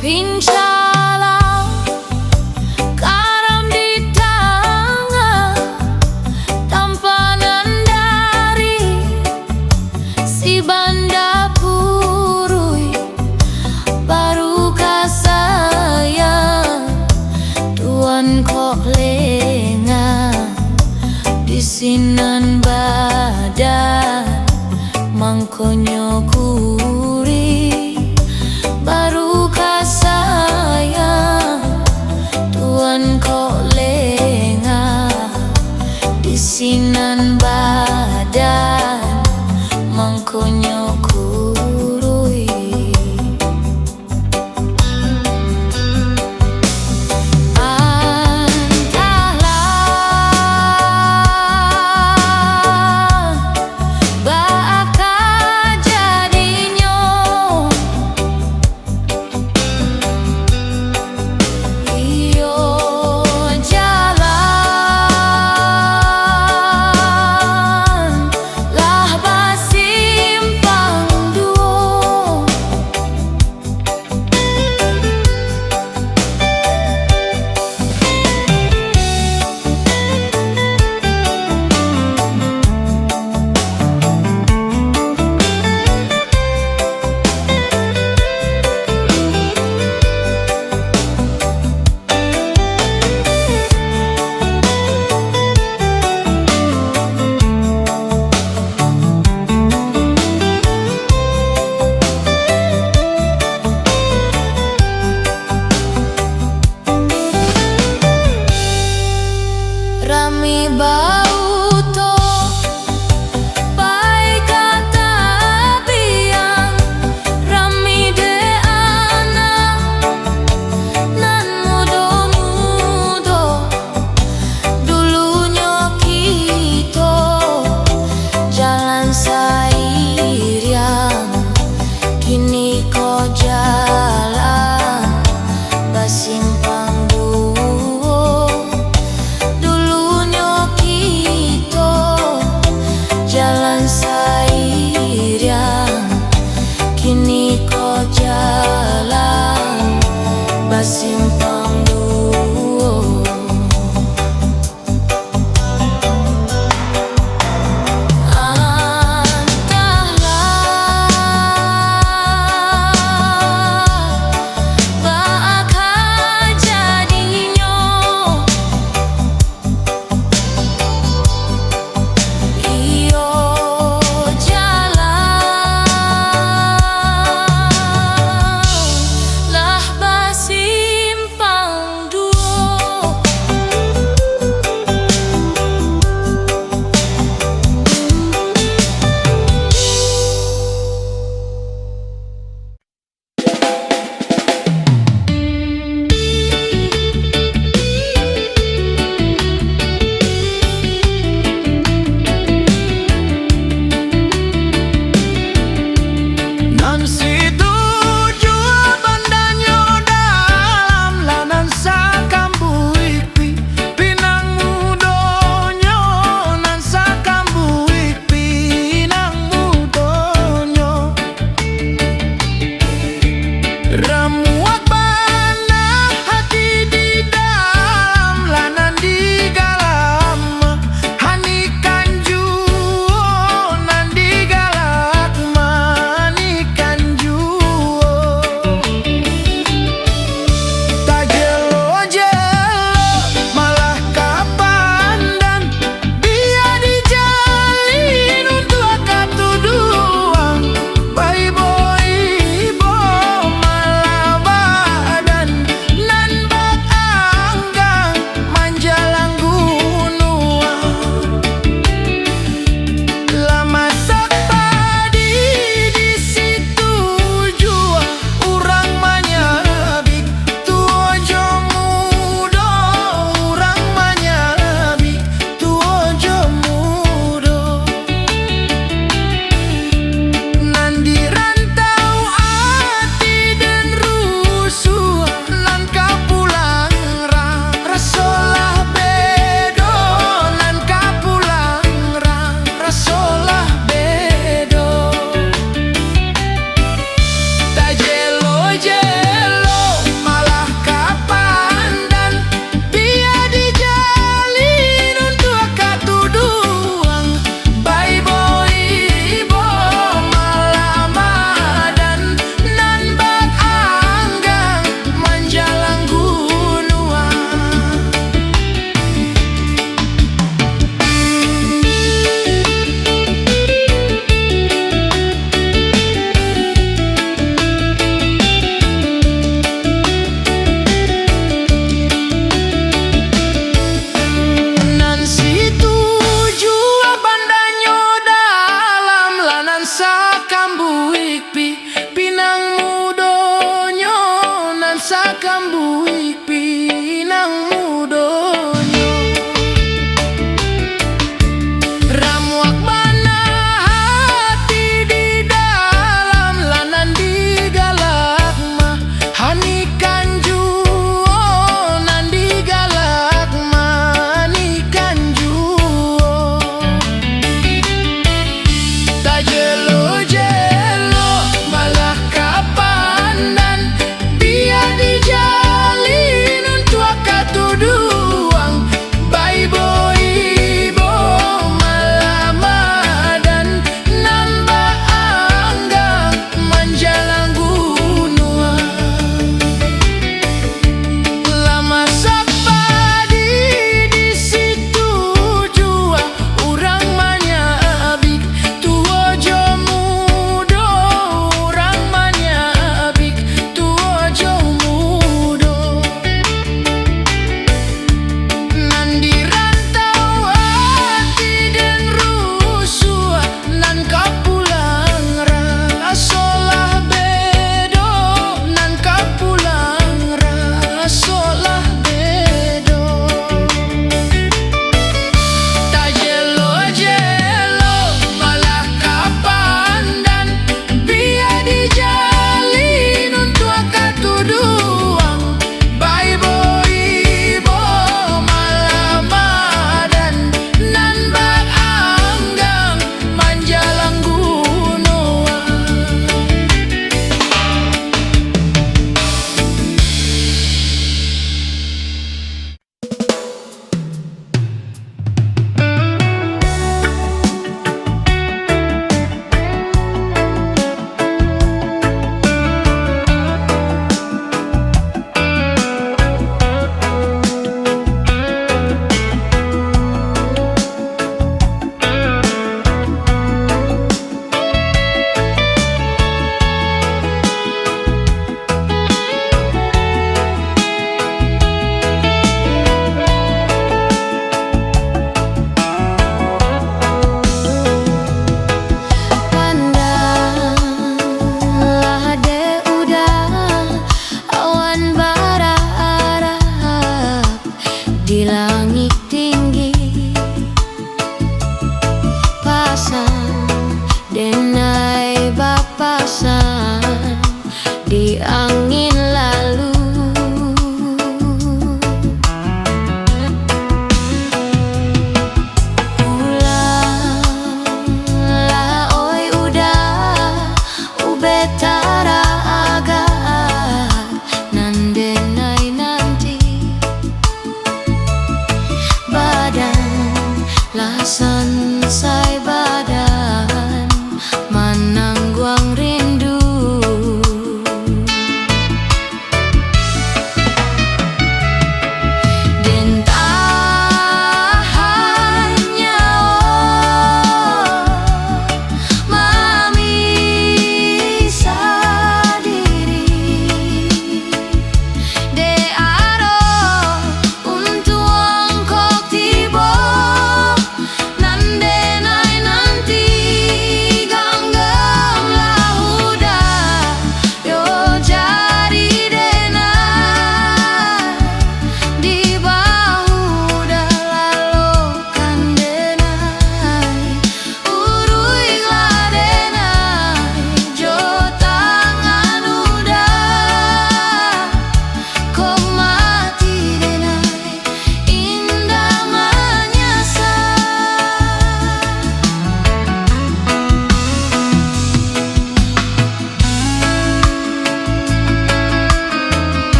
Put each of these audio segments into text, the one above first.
pincala, karam di tangan, tampanan dari si banda purui. Barukah sayang tuan kok lengah di sinan badan mangkonyo kuri. Barukah sayang tuan kok lengah di sinan badan mangkonyo kurui. Rami bau to pai kata biang, rami de ana nan mudo-mudo dulunya kita jalan sairing, kini kau jalan basimpang jalan sairing, kini kau jalan basimpang duo. Bakal jadinya sakambuik pinang mudonyo ramuak bana hati di dalam lanan di galak mah hani kanju nan di galak mah ni kanju tak jelo jelo malah kapandan biar dijali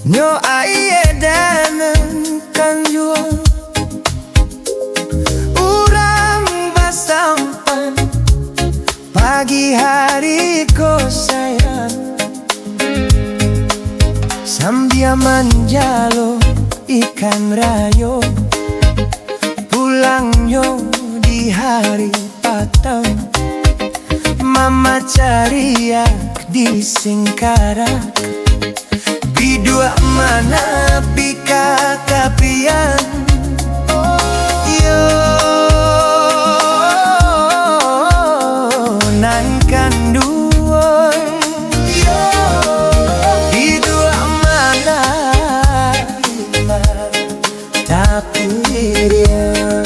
Nyo ayedanen kanjua urang basampan pagi hari ko sayang sambil manjalo ikan rayo pulangnya di hari patang mama cariak di Singkarak bidua mana pika kapian yo nan kanduan yo bidua mana tapi rian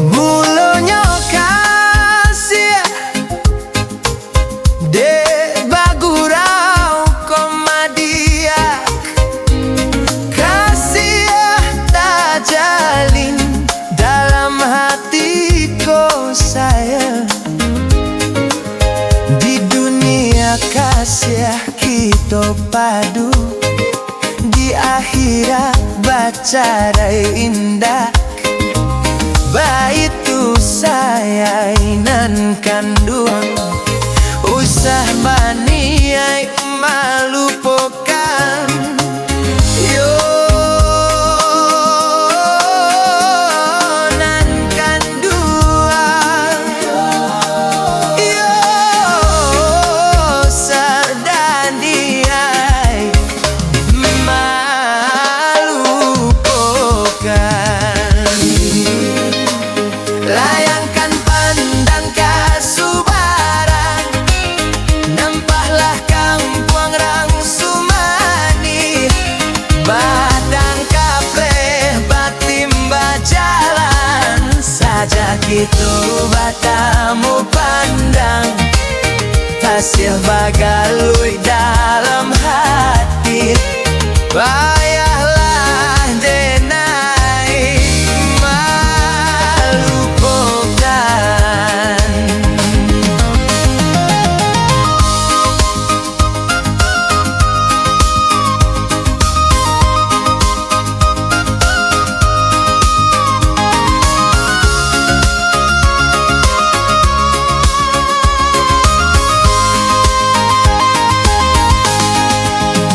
mulanya kasih de bagurau komadiak kasih tak jalin dalam hatiku sayang di dunia kasih kita padu di akhirat bacarai indah baitu saya inan kandung usah baniai malupakan yo nan kandung yo sardaniai malupakan layangkan pandang kasubaran nampaklah kampung rang sumani badang kapleh batimba jalan saja gitu batamu pandang hasil bagalui dalam hati bayahlah denai malupakan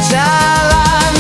jalan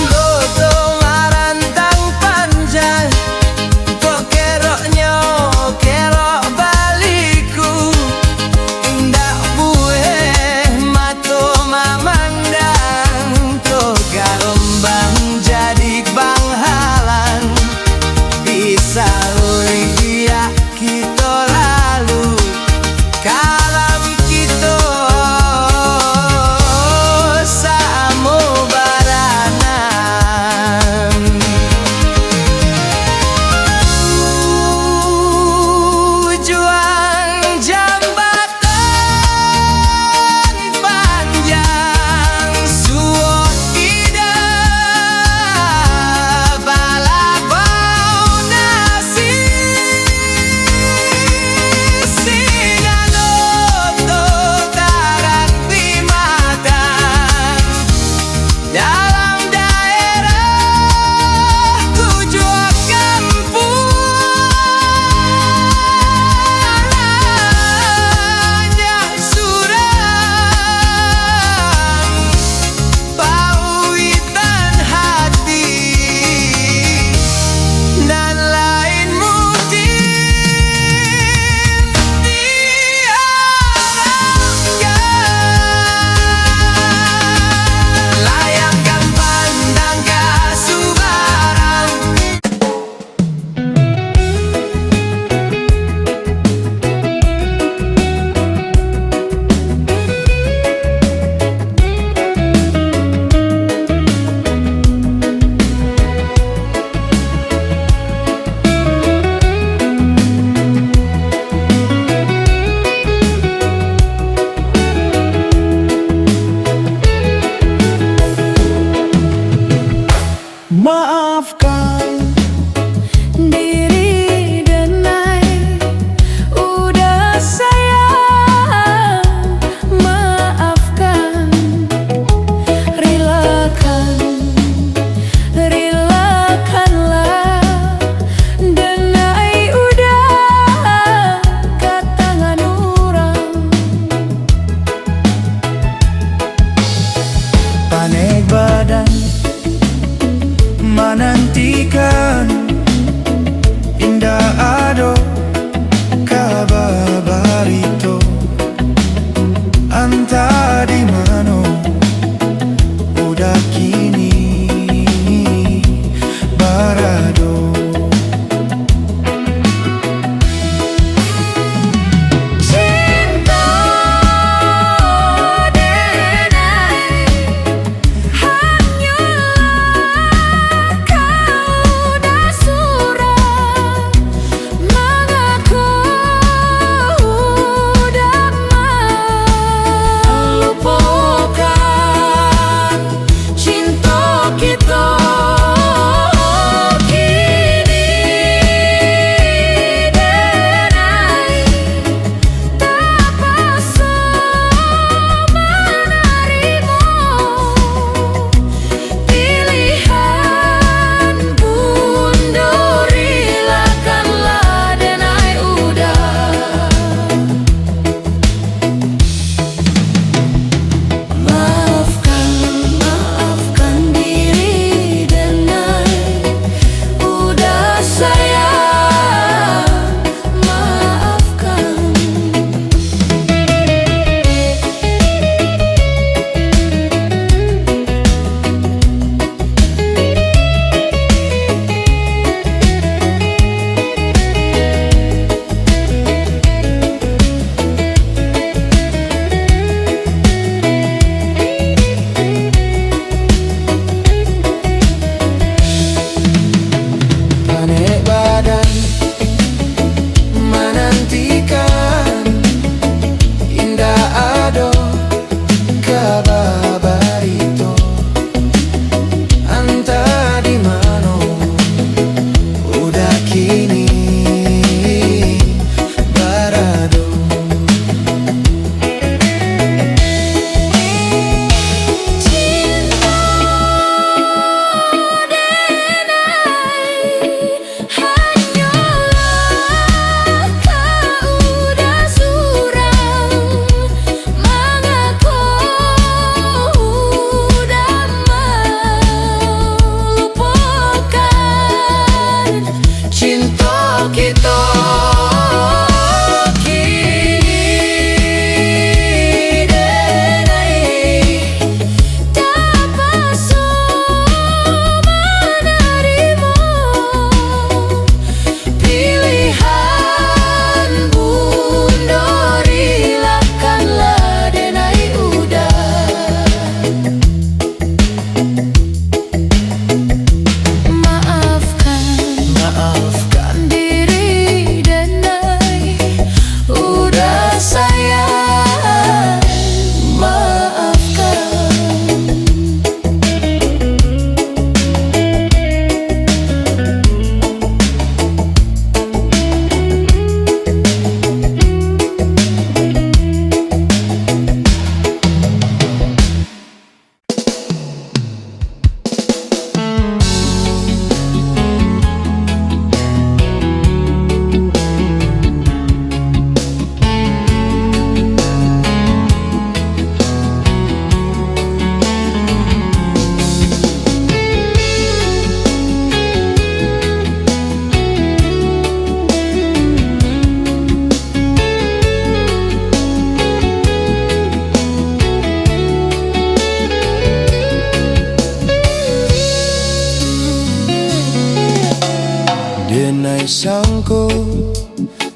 sangko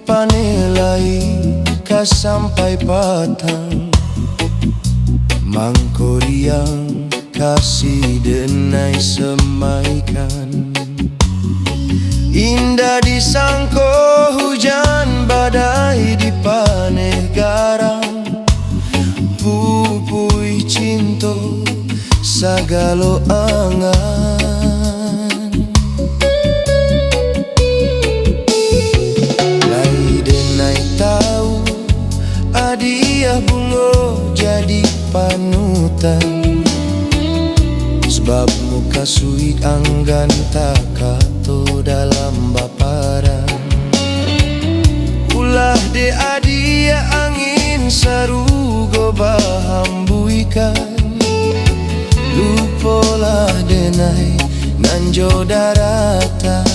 panilai ka sampai patang mangkoriang kasih denai semaikan. Indah disangko hujan badai dipaneh garang pupui cinto sagalo angan. Hadiah bungo jadi panutan sebab muka suik anggan tak kato dalam baparan. Ulah de hadiah angin sarugo bahambuikan lupolah denai nanjo daratan.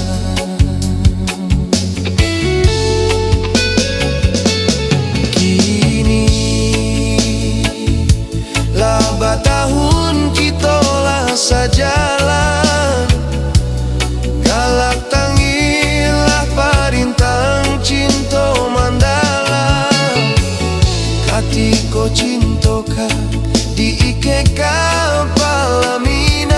Tahun kita lah sajalan galak tangilah parintang cinto mandala katiko cintoka diike palaminan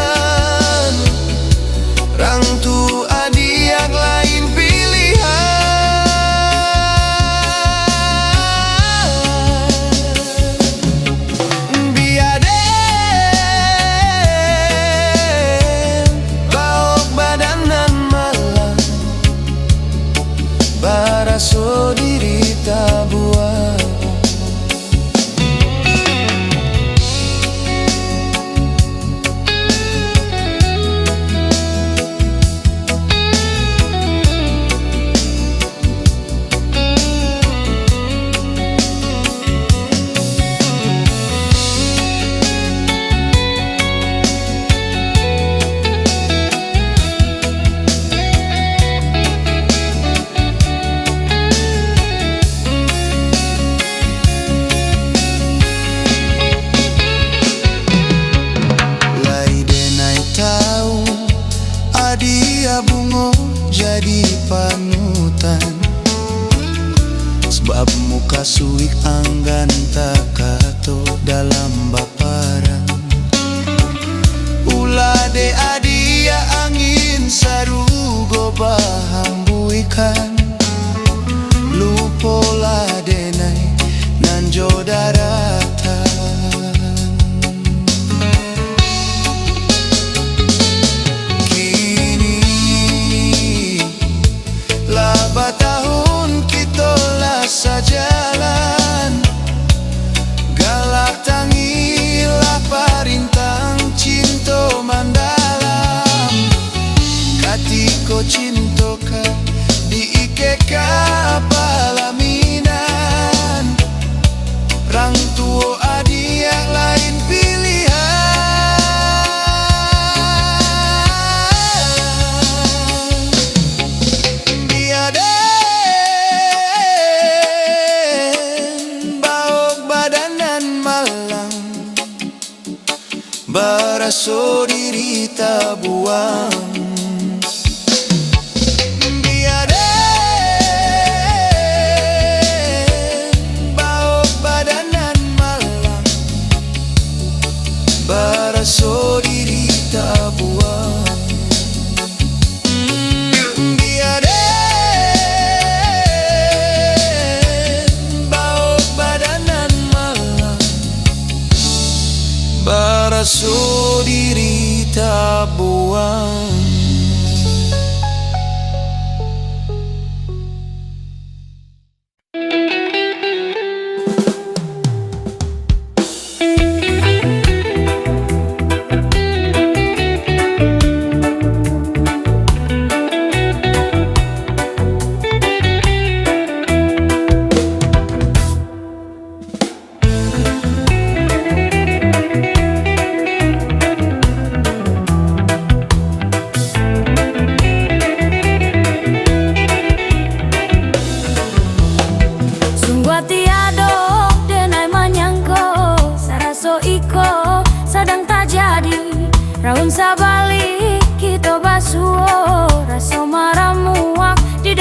rang tu adiak lain pilihan. So dirita buah hadiah bungo jadi panutan sebab muka suik anggan tak kato dalam baparan. Ulah de hadiah angin sarugo bahambuikan lupolah denai nanjo daratan. Tahun kita lah sajalan galak tangilah parintang cinto mandalam katiko cintoka diike palaminan rang tuo hadiah lain pilihan. Baraso dirita buang biaden baok badanan malang baraso dirita buang biaden baok badanan malang baraso dirita buang. Raun sabalik kita basuo rasa marah muak di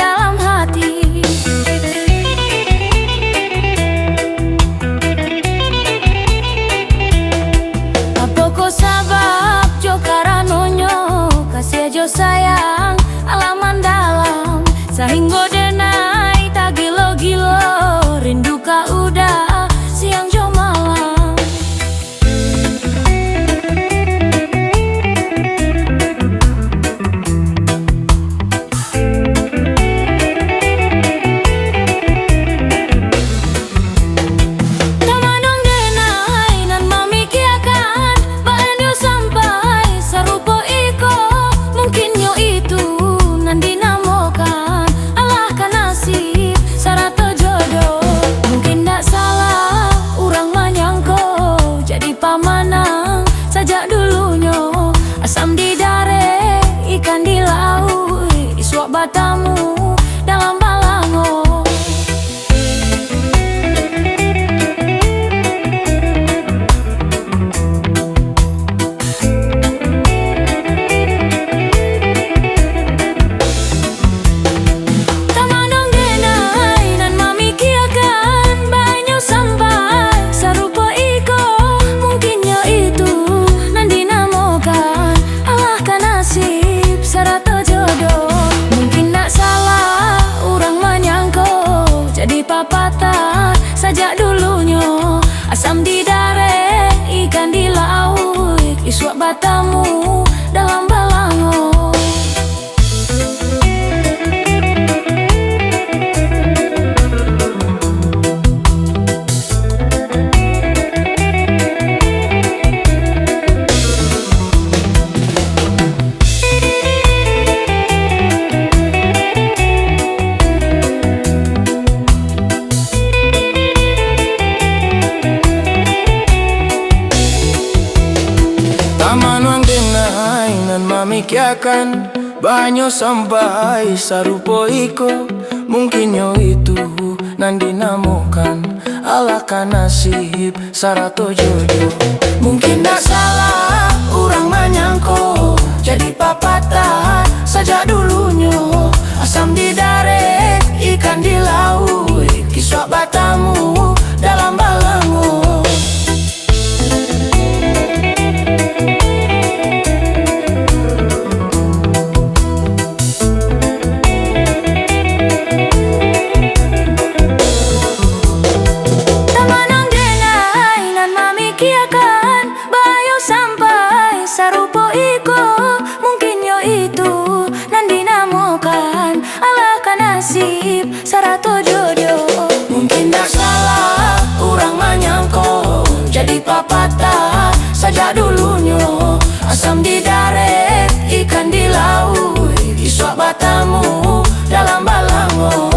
batamu dalam balango. Taman wang denai nan mamikiakan banyo sampai sarupo iko. Mungkin yo itu nan dinamokan alaka nasib sarato jodoh. Mungkin dak salah orang menyangko jadi papatah saja dulunya. Asam di darat, ikan di laut, kisah batamu dalam balango. Sarupo iko, mungkin yo itu nan dinamokan alaka nasib sarato jodoh. Mungkin dak salah orang menyangko jadi papatah saja dulunya. Asam di darat, ikan di laut, kisah batamu dalam balango.